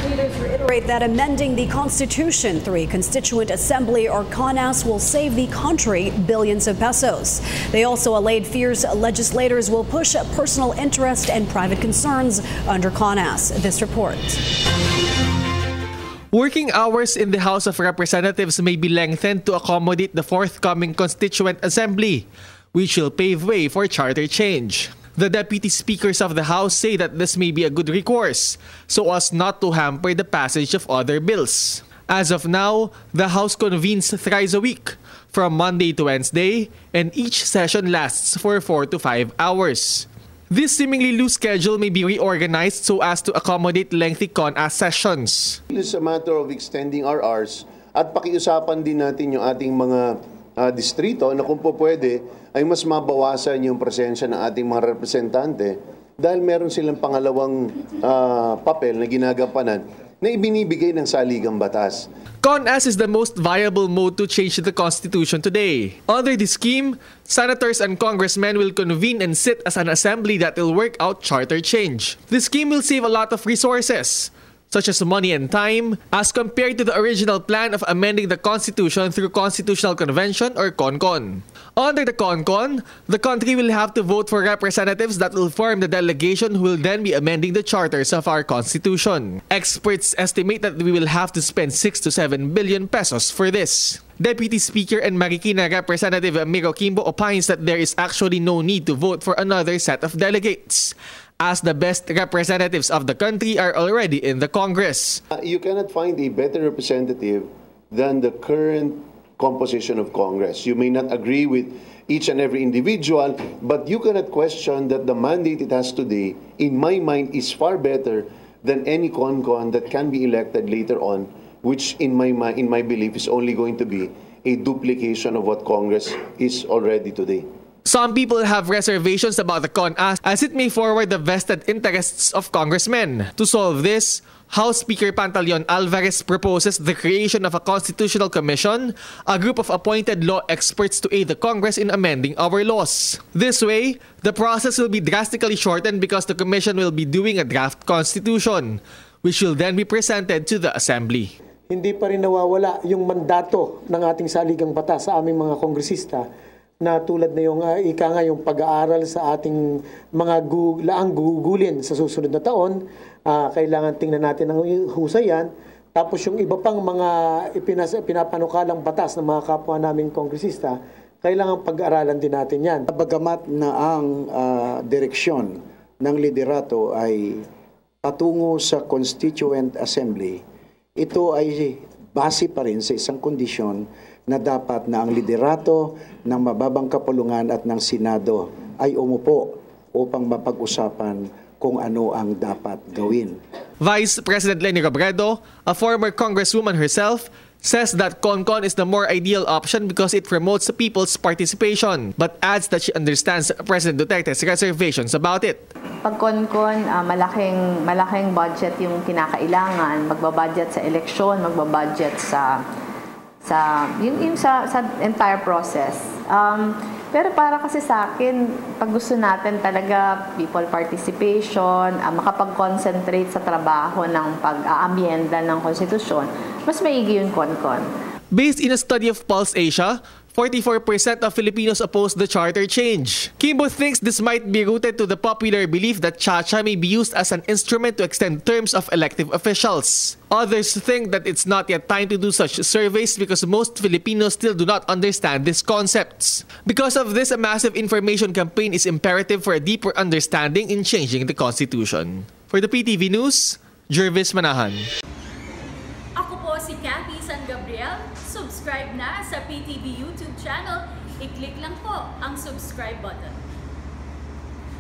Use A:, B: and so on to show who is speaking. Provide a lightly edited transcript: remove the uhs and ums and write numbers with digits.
A: leaders reiterate that amending the Constitution through a Constituent Assembly or CONAS will save the country billions of pesos. They also allayed fears legislators will push personal interest and private concerns under CONAS. This report.
B: Working hours in the House of Representatives may be lengthened to accommodate the forthcoming Constituent Assembly, which will pave way for charter change. The deputy speakers of the House say that this may be a good recourse so as not to hamper the passage of other bills. As of now, the House convenes thrice a week, from Monday to Wednesday, and each session lasts for 4 to 5 hours. This seemingly loose schedule may be reorganized so as to accommodate lengthy CONAS sessions.
C: It's a matter of extending our hours at pakiusapan din natin yung ating mga distrito na kung po pwede ay mas mabawasan yung presensya ng ating mga representante dahil meron silang pangalawang papel na ginagampanan na ibinibigay ng saligang batas.
B: CONAS is the most viable mode to change the Constitution today. Under the scheme, senators and congressmen will convene and sit as an assembly that will work out charter change. The scheme will save a lot of resources, such as money and time, as compared to the original plan of amending the Constitution through Constitutional Convention or CONCON. Under the CONCON, the country will have to vote for representatives that will form the delegation who will then be amending the charters of our Constitution. Experts estimate that we will have to spend 6 to 7 billion pesos for this. Deputy Speaker and Marikina Representative Miro Kimbo opines that there is actually no need to vote for another set of delegates, as the best representatives of the country are already in the Congress.
C: You cannot find a better representative than the current composition of Congress. You may not agree with each and every individual, but you cannot question that the mandate it has today, in my mind, is far better than any CONCON that can be elected later on, which in my belief is only going to be a duplication of what Congress is already today.
B: Some people have reservations about the CONAS as it may forward the vested interests of congressmen. To solve this, House Speaker Pantaleon Alvarez proposes the creation of a constitutional commission, a group of appointed law experts to aid the Congress in amending our laws. This way, the process will be drastically shortened because the commission will be doing a draft constitution, which will then be presented to the Assembly.
D: Hindi pa rin nawawala yung mandato ng ating saligang batas sa aming mga kongresista na tulad na yung yung pag-aaral sa ating mga laang gugulin sa susunod na taon. Kailangan tingnan natin ang husayan. Tapos yung iba pang mga pinapanukalang batas ng mga kapwa naming kongresista, kailangan pag-aralan din natin yan.
E: Bagamat na ang direksyon ng liderato ay patungo sa Constituent Assembly, ito ay base pa rin sa isang kondisyon na dapat na ang liderato ng mababang kapulungan at ng Senado ay umupo upang mapag-usapan kung ano ang dapat gawin.
B: Vice President Leni Robredo, a former congresswoman herself, says that CONCON is the more ideal option because it promotes the people's participation, but adds that she understands President Duterte's reservations about it.
F: Pag CONCON, malaking budget yung kinakailangan, magbabudget sa eleksyon, magbabudget sa entire process. Pero para kasi sa akin, pag gusto natin talaga people participation, makapag-concentrate sa trabaho ng pag-aamyenda ng konstitusyon, mas maigi yung CONCON.
B: Based in a study of Pulse Asia, 44% of Filipinos oppose the charter change. Kimbo thinks this might be rooted to the popular belief that CHA-CHA may be used as an instrument to extend terms of elective officials. Others think that it's not yet time to do such surveys because most Filipinos still do not understand these concepts. Because of this, a massive information campaign is imperative for a deeper understanding in changing the Constitution. For the PTV News, Jervis Manahan.
G: Ako po si Cathy San Gabriel. Subscribe na sa PTV YouTube channel. I-click lang po ang subscribe button.